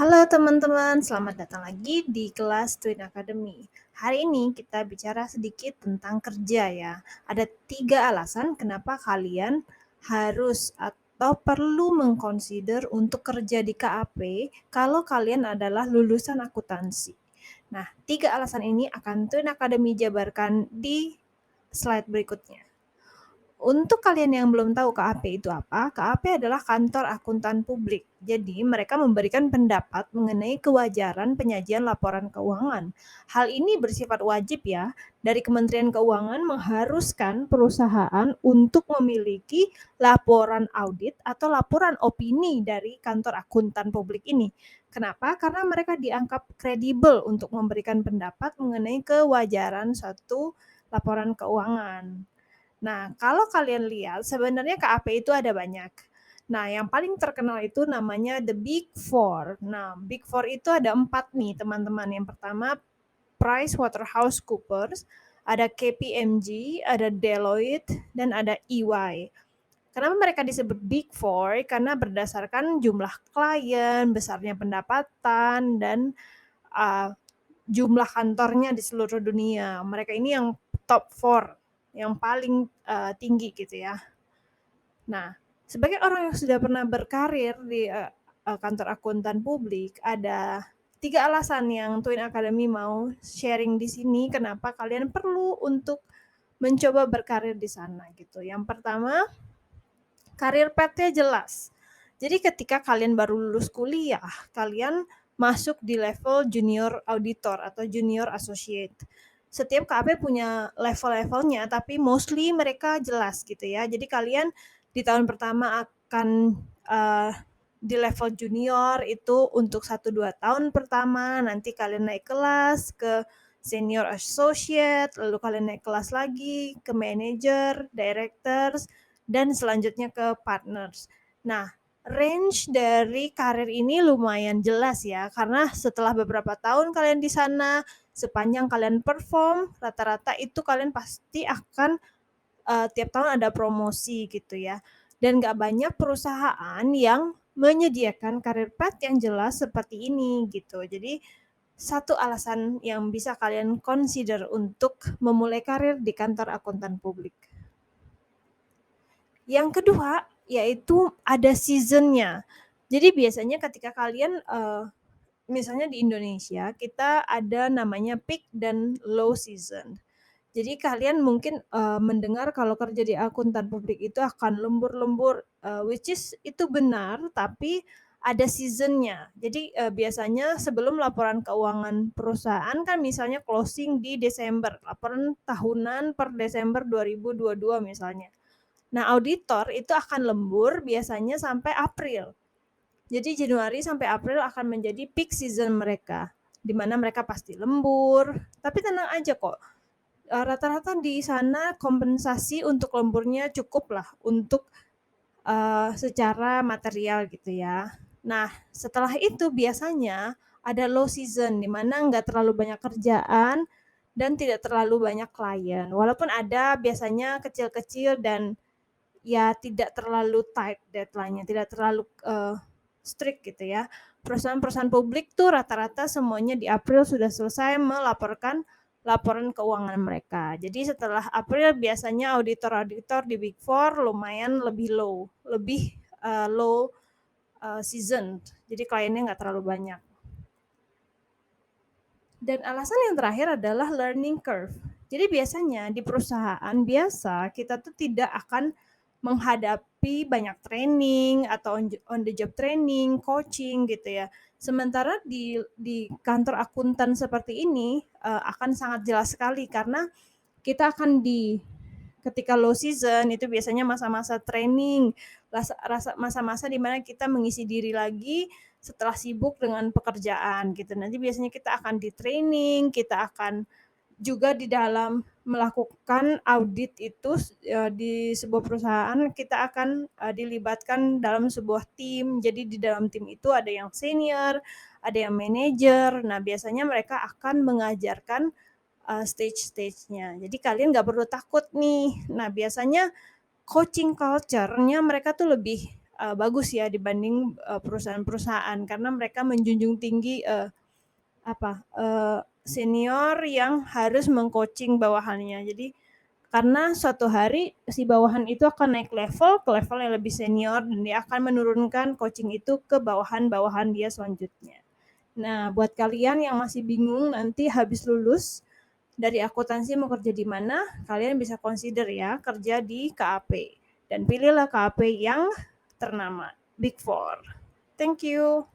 Halo teman-teman, selamat datang lagi di kelas Twin Academy. Hari ini kita bicara sedikit tentang kerja ya. Ada 3 alasan kenapa kalian harus atau perlu mengconsider untuk kerja di KAP kalau kalian adalah lulusan akuntansi. Nah, 3 alasan ini akan Twin Academy jabarkan di slide berikutnya. Untuk kalian yang belum tahu KAP itu apa, KAP adalah kantor akuntan publik. Jadi, mereka memberikan pendapat mengenai kewajaran penyajian laporan keuangan. Hal ini bersifat wajib ya, dari Kementerian Keuangan mengharuskan perusahaan untuk memiliki laporan audit atau laporan opini dari kantor akuntan publik ini. Kenapa? Karena mereka dianggap kredibel untuk memberikan pendapat mengenai kewajaran suatu laporan keuangan. Nah, kalau kalian lihat sebenarnya KAP itu ada banyak. Nah, yang paling terkenal itu namanya The Big Four. Nah, Big Four itu ada 4 nih teman-teman. Yang pertama PricewaterhouseCoopers, ada KPMG, ada Deloitte, dan ada EY. Kenapa mereka disebut Big Four? Karena berdasarkan jumlah klien, besarnya pendapatan, dan uh, jumlah kantornya di seluruh dunia. Mereka ini yang top 4, yang paling tinggi gitu ya. Nah, sebagai orang yang sudah pernah berkarir di kantor akuntan publik, ada 3 alasan yang Twin Academy mau sharing di sini kenapa kalian perlu untuk mencoba berkarir di sana gitu. Yang pertama, karir path-nya jelas. Jadi ketika kalian baru lulus kuliah, kalian masuk di level junior auditor atau junior associate. Setiap KAP punya level-levelnya, tapi mostly mereka jelas gitu ya. Jadi kalian di tahun pertama akan di level junior itu untuk 1-2 tahun pertama, nanti kalian naik kelas ke senior associate, lalu kalian naik kelas lagi ke manager, directors, dan selanjutnya ke partners. Nah, range dari karir ini lumayan jelas ya, karena setelah beberapa tahun kalian di sana, sepanjang kalian perform, rata-rata itu kalian pasti akan tiap tahun ada promosi gitu ya. Dan nggak banyak perusahaan yang menyediakan karir path yang jelas seperti ini gitu. Jadi satu alasan yang bisa kalian consider untuk memulai karir di kantor akuntan publik. Yang kedua, yaitu ada seasonnya. Jadi biasanya ketika kalian, misalnya di Indonesia, kita ada namanya peak dan low season. Jadi kalian mungkin, mendengar kalau kerja di akuntan publik itu akan lembur-lembur, which is itu benar, tapi ada seasonnya. Jadi, biasanya sebelum laporan keuangan perusahaan kan misalnya closing di Desember, laporan tahunan per Desember 2022 misalnya. Nah, auditor itu akan lembur biasanya sampai April. Jadi Januari sampai April akan menjadi peak season mereka, di mana mereka pasti lembur. Tapi tenang aja kok, rata-rata di sana kompensasi untuk lemburnya cukup lah untuk secara material gitu ya. Nah, setelah itu biasanya ada low season, di mana nggak terlalu banyak kerjaan dan tidak terlalu banyak klien. Walaupun ada biasanya kecil-kecil dan ya tidak terlalu tight deadline-nya, tidak terlalu, strict gitu ya. Perusahaan-perusahaan publik tuh rata-rata semuanya di April sudah selesai melaporkan laporan keuangan mereka. Jadi setelah April biasanya auditor-auditor di Big Four lumayan lebih low, lebih, low, season. Jadi kliennya nggak terlalu banyak. Dan alasan yang terakhir adalah learning curve. Jadi biasanya di perusahaan biasa kita tuh tidak akan menghadapi banyak training atau on the job training, coaching gitu ya. Sementara di kantor akuntan seperti ini akan sangat jelas sekali karena kita akan ketika low season itu biasanya masa-masa training, masa-masa di mana kita mengisi diri lagi setelah sibuk dengan pekerjaan gitu. Nanti biasanya kita akan di-training, kita akan juga di dalam melakukan audit itu di sebuah perusahaan kita akan dilibatkan dalam sebuah tim. Jadi di dalam tim itu ada yang senior, ada yang manajer. Nah, biasanya mereka akan mengajarkan stage-stage-nya. Jadi kalian nggak perlu takut nih. Nah, biasanya coaching culture-nya mereka tuh lebih bagus ya dibanding, perusahaan-perusahaan karena mereka menjunjung tinggi, senior yang harus meng-coaching bawahannya. Jadi karena suatu hari si bawahan itu akan naik level ke level yang lebih senior dan dia akan menurunkan coaching itu ke bawahan-bawahan dia selanjutnya. Nah, buat kalian yang masih bingung nanti habis lulus dari akuntansi mau kerja di mana, kalian bisa consider ya kerja di KAP dan pilihlah KAP yang ternama, Big Four. Thank you.